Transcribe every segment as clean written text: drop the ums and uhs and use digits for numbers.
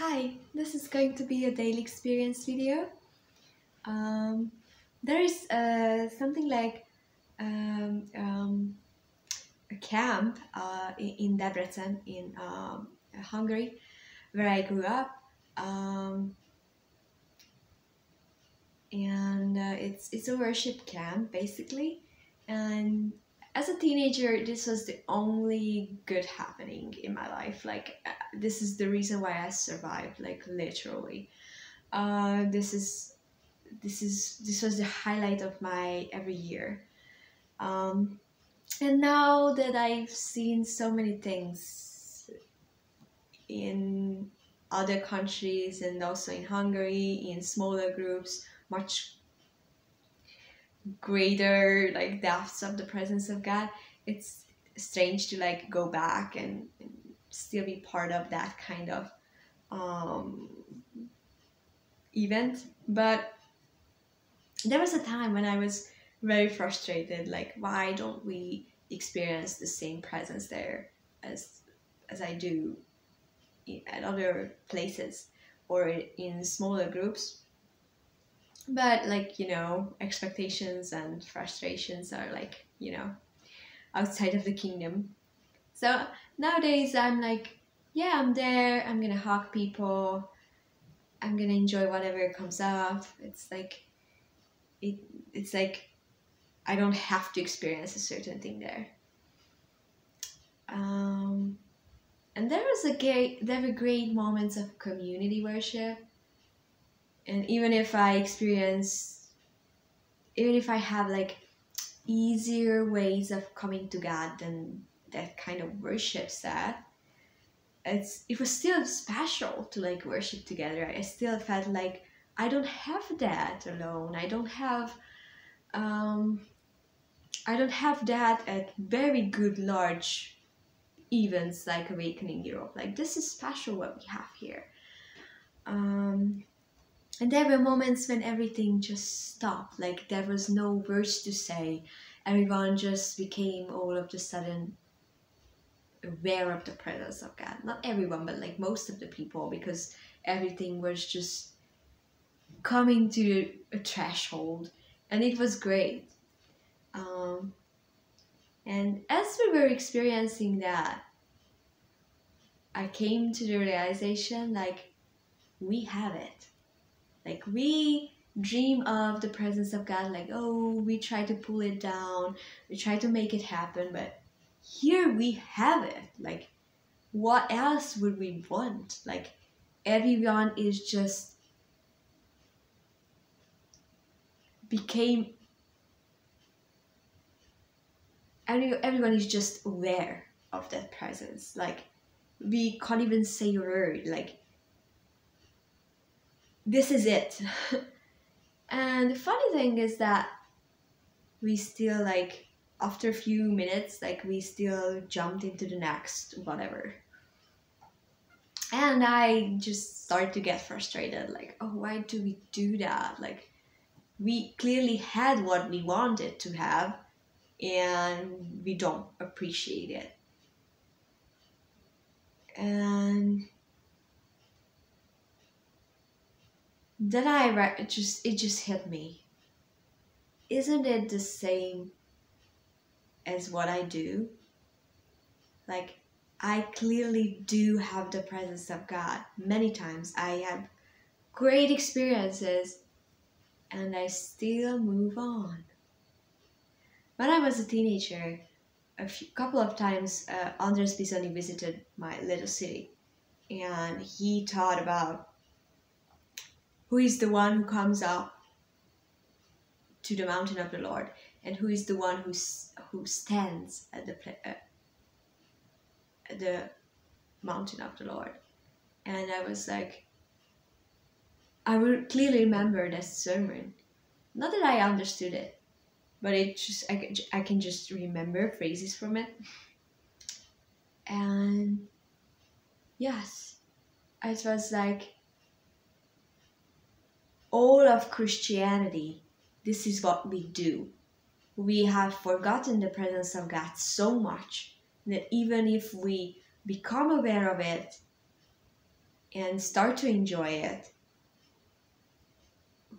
Hi, this is going to be a daily experience video. There is something like um, um, a camp in Debrecen in Hungary, where I grew up, um, and it's a worship camp basically. And as a teenager, this was the only good happening in my life. This is the reason why I survived, like literally. This is this was the highlight of my every year. Um, and now that I've seen so many things in other countries and also in Hungary in smaller groups, much greater like depths of the presence of God, it's strange to like go back and still be part of that kind of um, event. But there was a time when I was very frustrated, like why don't we experience the same presence there as I do at other places or in smaller groups. But expectations and frustrations are outside of the kingdom. So nowadays I'm like, yeah, I'm there, I'm gonna hug people, I'm gonna enjoy whatever comes up. It, it's like I don't have to experience a certain thing there. Um, and there were great moments of community worship. And even if I have like easier ways of coming to God than that kind of worship set, it was still special to like worship together. I still felt like I don't have that alone. Um, I don't have that at very good large events like Awakening Europe. Like this is special what we have here. Um, and there were moments when everything just stopped. Like there was no words to say. Everyone just became all of a sudden aware of the presence of God. Not everyone, but like most of the people, because everything was just coming to a threshold, and it was great. Um, and as we were experiencing that, I came to the realization like we have it. Like we dream of the presence of God, like, oh, we try to pull it down, we try to make it happen, but here we have it. Like, what else would we want? Like, everyone is just became, everyone is just aware of that presence. Like, we can't even say a word. Like, this is it. And the funny thing is that we still like after a few minutes like we still jumped into the next whatever, and I just started to get frustrated, like, oh, why do we do that? Like we clearly had what we wanted to have and we don't appreciate it. And then it just hit me, isn't it the same as what I do? Like, I clearly do have the presence of God. Many times I have great experiences and I still move on. When I was a teenager, couple of times, Andres Pisani visited my little city, and he taught about who is the one who comes up to the mountain of the Lord, and who is the one who stands at the mountain of the Lord. And I was like, I will clearly remember that sermon. Not that I understood it, but it just I can just remember phrases from it. And yes, it was like all of Christianity, this is what we do. We have forgotten the presence of God so much that even if we become aware of it, and start to enjoy it,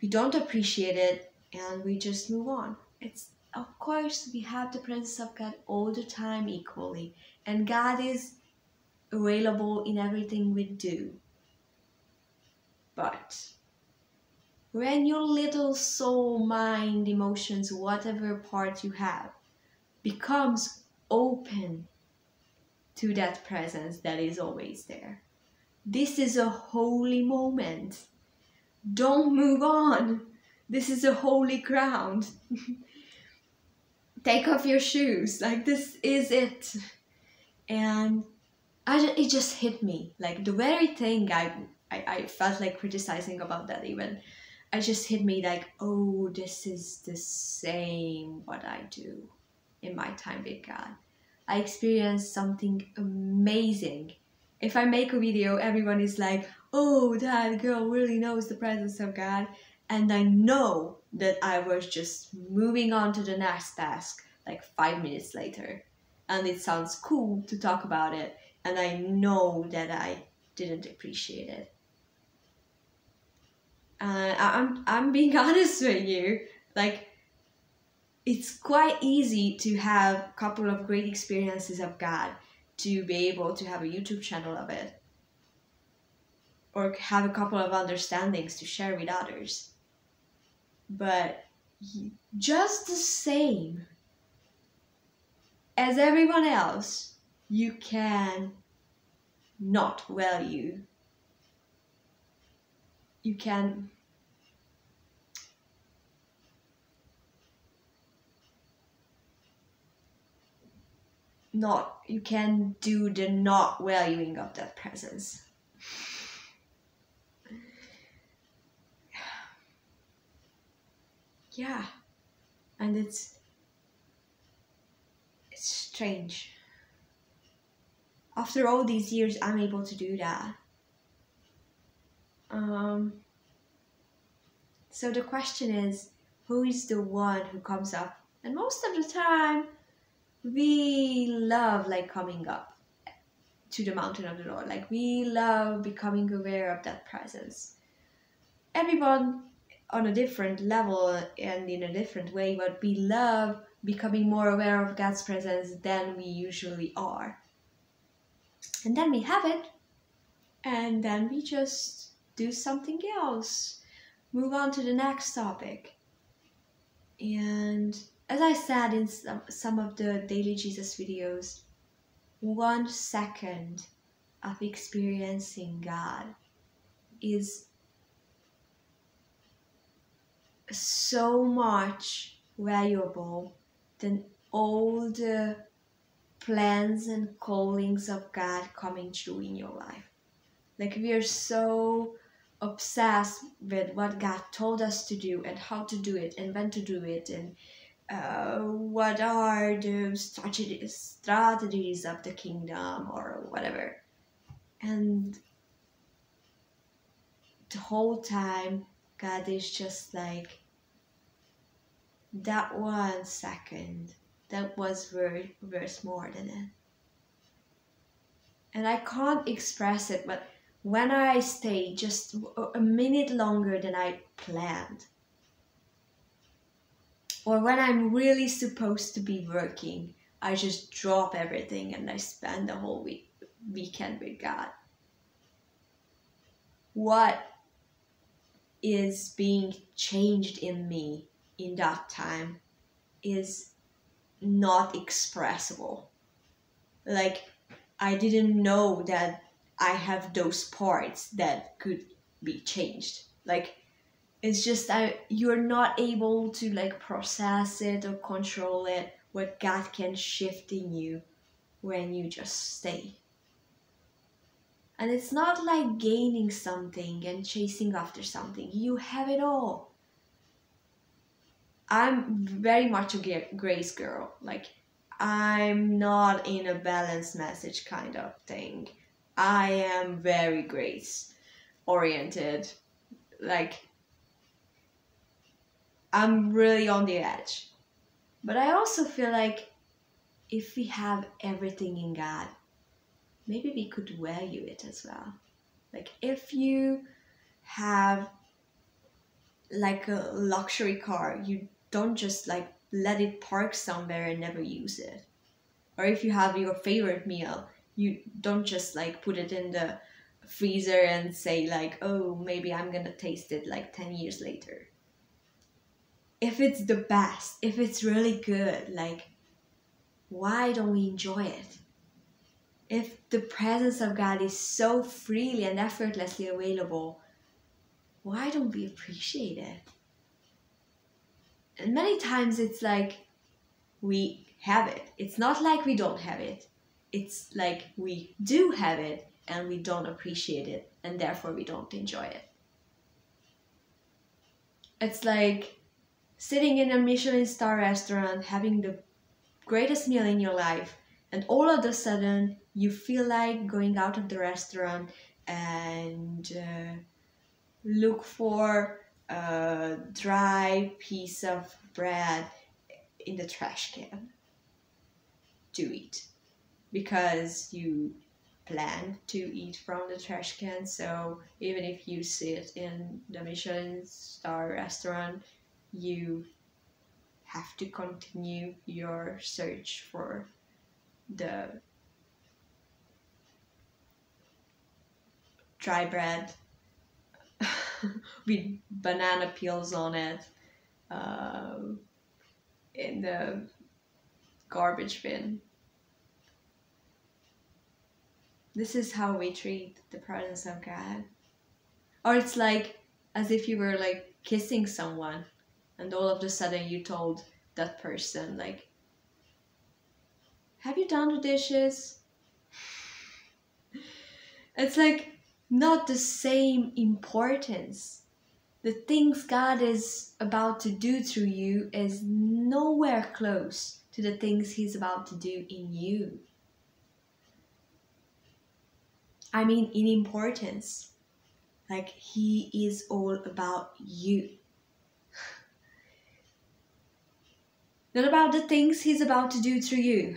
we don't appreciate it and we just move on. It's, of course, we have the presence of God all the time equally, and God is available in everything we do. But when your little soul, mind, emotions, whatever part you have, becomes open to that presence that is always there, this is a holy moment. Don't move on. This is a holy ground. Take off your shoes. Like, this is it. And it just hit me. Like, the very thing I felt like criticizing about that even, it just hit me like, oh, this is the same what I do in my time with God. I experienced something amazing. If I make a video, everyone is like, oh, that girl really knows the presence of God. And I know that I was just moving on to the next task like 5 minutes later. And it sounds cool to talk about it. And I know that I didn't appreciate it. I'm being honest with you. Like, it's quite easy to have a couple of great experiences of God, to be able to have a YouTube channel of it, or have a couple of understandings to share with others. But just the same as everyone else, you can not value. You can do the not valuing of that presence. Yeah, and it's strange. After all these years, I'm able to do that. So the question is, who is the one who comes up? And most of the time, we love like coming up to the mountain of the Lord. Like, we love becoming aware of that presence. Everyone on a different level and in a different way, but we love becoming more aware of God's presence than we usually are. And then we have it, and then we just do something else, move on to the next topic. And as I said in some of the Daily Jesus videos, 1 second of experiencing God is so much valuable than all the plans and callings of God coming true in your life. Like, we are so obsessed with what God told us to do and how to do it and when to do it, and what are the strategies of the kingdom or whatever. And the whole time, God is just like, that 1 second, that was worth more than it. And I can't express it, but when I stay just a minute longer than I planned, or when I'm really supposed to be working, I just drop everything and I spend the whole weekend with God. What is being changed in me in that time is not expressible. Like, I didn't know that I have those parts that could be changed. Like, it's just you're not able to like process it or control it, what God can shift in you when you just stay. And it's not like gaining something and chasing after something. You have it all. I'm very much a grace girl. Like, I'm not in a balanced message kind of thing. I am very grace oriented. Like, I'm really on the edge. But I also feel like if we have everything in God, maybe we could value it as well. Like if you have like a luxury car, you don't just like let it park somewhere and never use it. Or if you have your favorite meal, you don't just like put it in the freezer and say like, oh, maybe I'm gonna taste it like 10 years later. If it's the best, if it's really good, like, why don't we enjoy it? If the presence of God is so freely and effortlessly available, why don't we appreciate it? And many times it's like we have it. It's not like we don't have it. It's like we do have it and we don't appreciate it, and therefore we don't enjoy it. It's like sitting in a Michelin star restaurant having the greatest meal in your life, and all of a sudden you feel like going out of the restaurant and look for a dry piece of bread in the trash can to eat, because you plan to eat from the trash can. So even if you sit in the Michelin star restaurant, you have to continue your search for the dry bread with banana peels on it in the garbage bin. This is how we treat the presence of God. Or it's like as if you were like kissing someone and all of a sudden you told that person like, have you done the dishes? It's like not the same importance. The things God is about to do through you is nowhere close to the things He's about to do in you. I mean, in importance. Like, He is all about you. Not about the things He's about to do through you.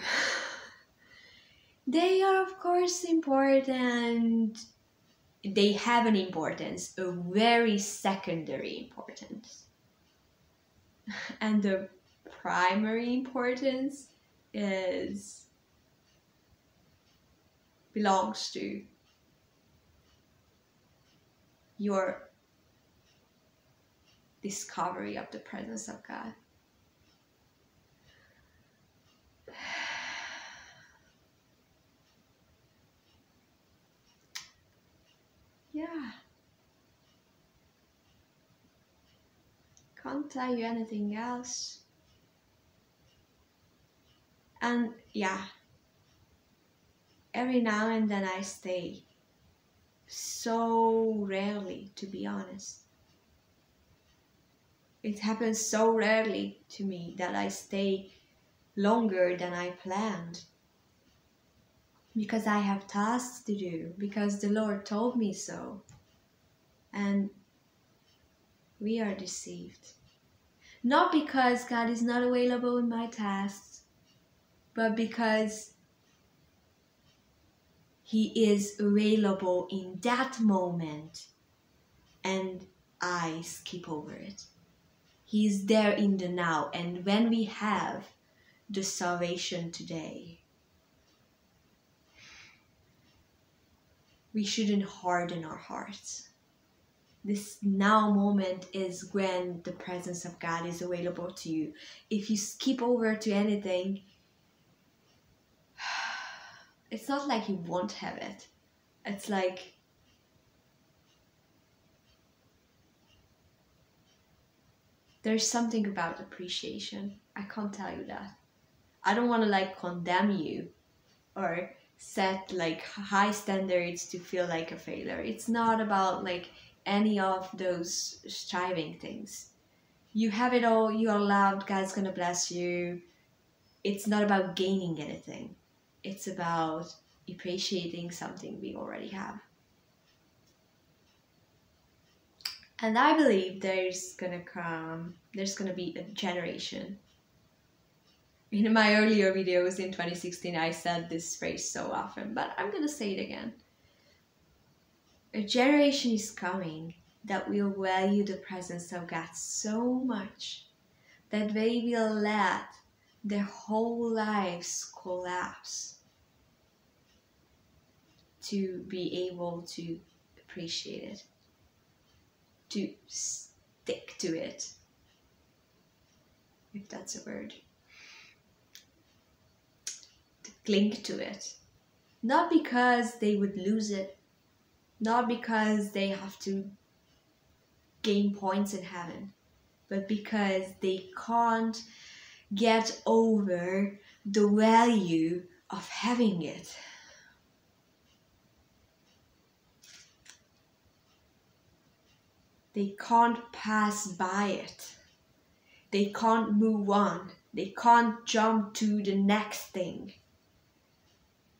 They are, of course, important. They have an importance, a very secondary importance. And the primary importance belongs to your discovery of the presence of God. Yeah. Can't tell you anything else. And yeah, every now and then I stay. So rarely, to be honest. It happens so rarely to me that I stay longer than I planned. Because I have tasks to do, because the Lord told me so. And we are deceived. Not because God is not available in my tasks, but because He is available in that moment and I skip over it. He is there in the now. And when we have the salvation today, we shouldn't harden our hearts. This now moment is when the presence of God is available to you. If you skip over to anything, it's not like you won't have it. It's like there's something about appreciation. I can't tell you that. I don't want to like condemn you or set like high standards to feel like a failure. It's not about like any of those striving things. You have it all, you are loved, God's gonna bless you. It's not about gaining anything. It's about appreciating something we already have. And I believe there's gonna be a generation. In my earlier videos in 2016, I said this phrase so often, but I'm gonna say it again. A generation is coming that will value the presence of God so much that they will let their whole lives collapse to be able to appreciate it, to stick to it, if that's a word, to cling to it. Not because they would lose it, not because they have to gain points in heaven, but because they can't get over the value of having it. They can't pass by it. They can't move on. They can't jump to the next thing.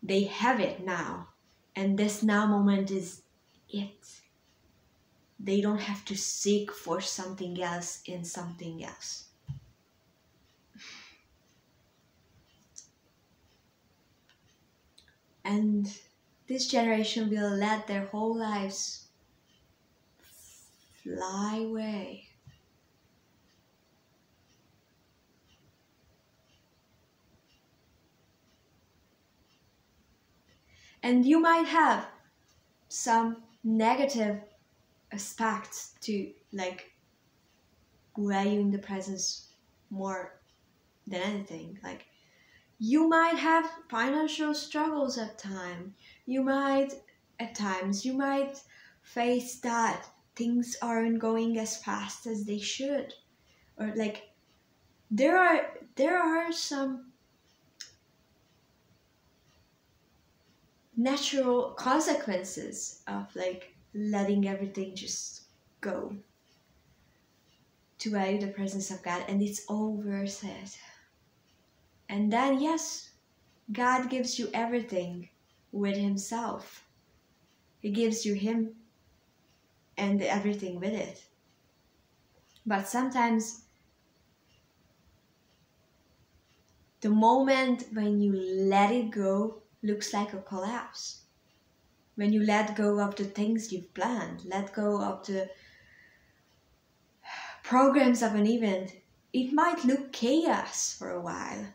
They have it now. And this now moment is it. They don't have to seek for something else in something else. And this generation will let their whole lives fly away. And you might have some negative aspects to like valuing the presence more than anything. Like you might have financial struggles at times. At times you might face that things aren't going as fast as they should, or like there are some natural consequences of like letting everything just go to value the presence of God, and it's all worth it. And then yes, God gives you everything with Himself. He gives you Him and everything with it. But sometimes the moment when you let it go looks like a collapse. When you let go of the things you've planned, let go of the programs of an event, it might look chaos for a while.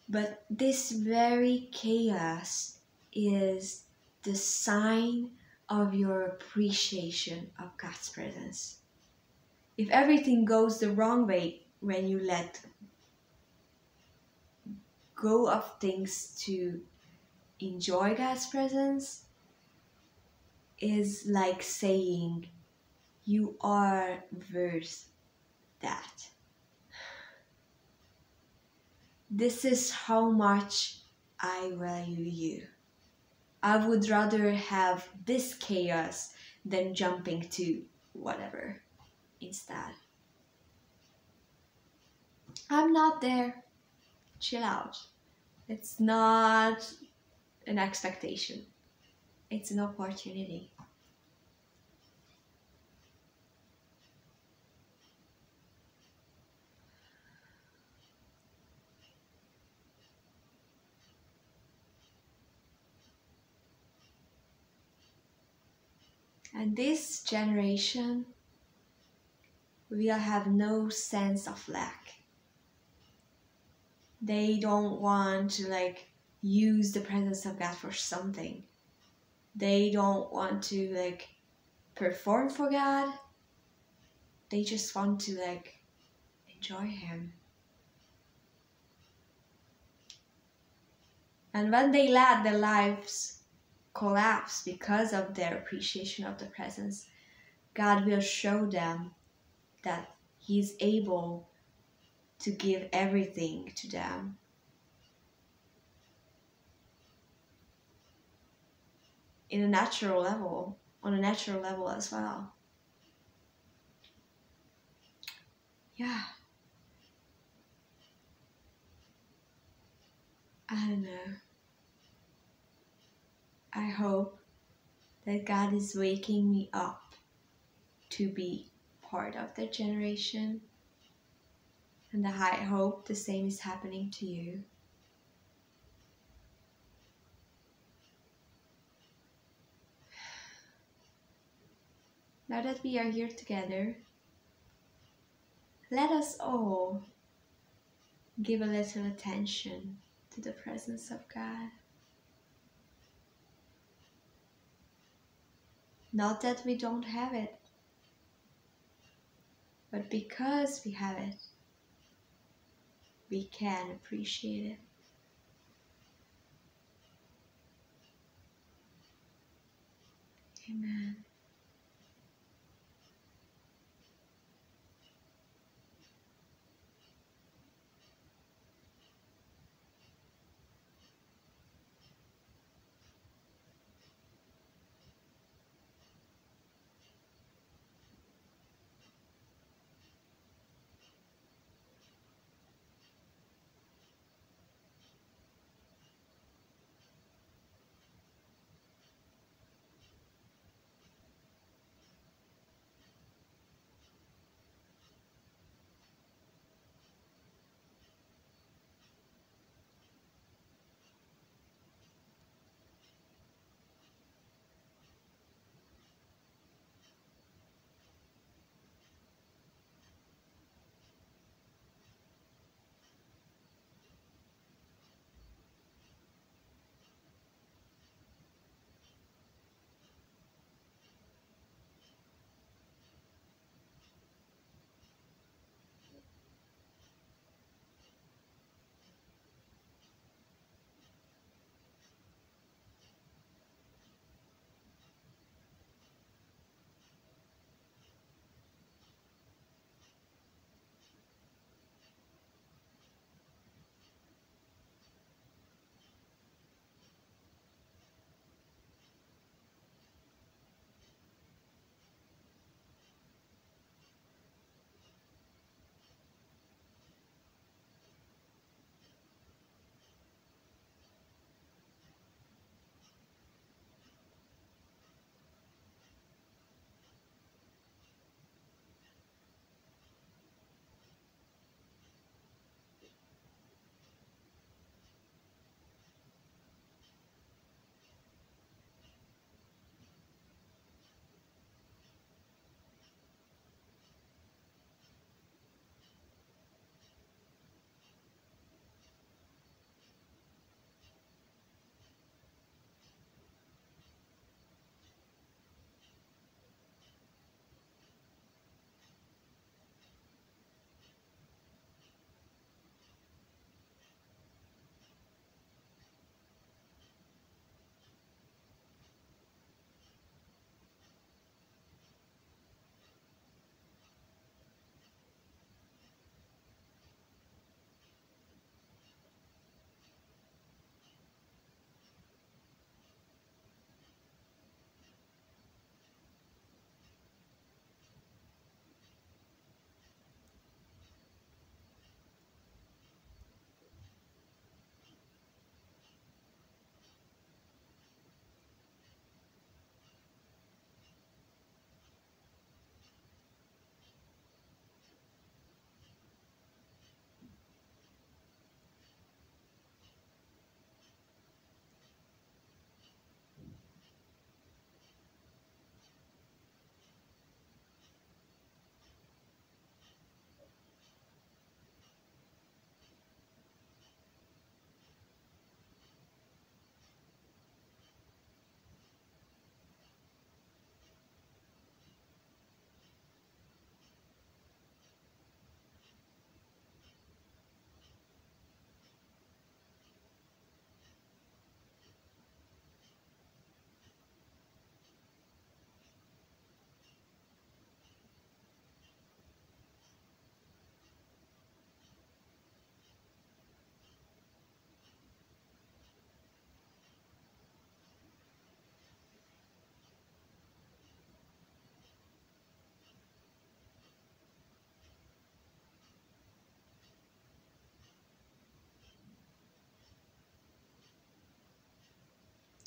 But this very chaos is the sign of your appreciation of God's presence. If everything goes the wrong way when you let go of things to enjoy God's presence, is like saying you are worth that. This is how much I value you. I would rather have this chaos than jumping to whatever instead. I'm not there. Chill out. It's not an expectation. It's an opportunity. And this generation will have no sense of lack. They don't want to like use the presence of God for something. They don't want to like perform for God. They just want to like enjoy Him. And when they let their lives collapse because of their appreciation of the presence, God will show them that He is able to give everything to them. On a natural level as well. Yeah. I don't know. I hope that God is waking me up to be part of that generation. And I hope the same is happening to you. Now that we are here together, let us all give a little attention to the presence of God. Not that we don't have it, but because we have it, we can appreciate it. Amen.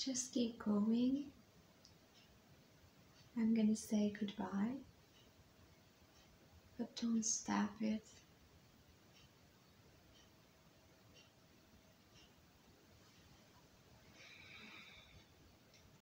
Just keep going. I'm gonna say goodbye, but don't stop it.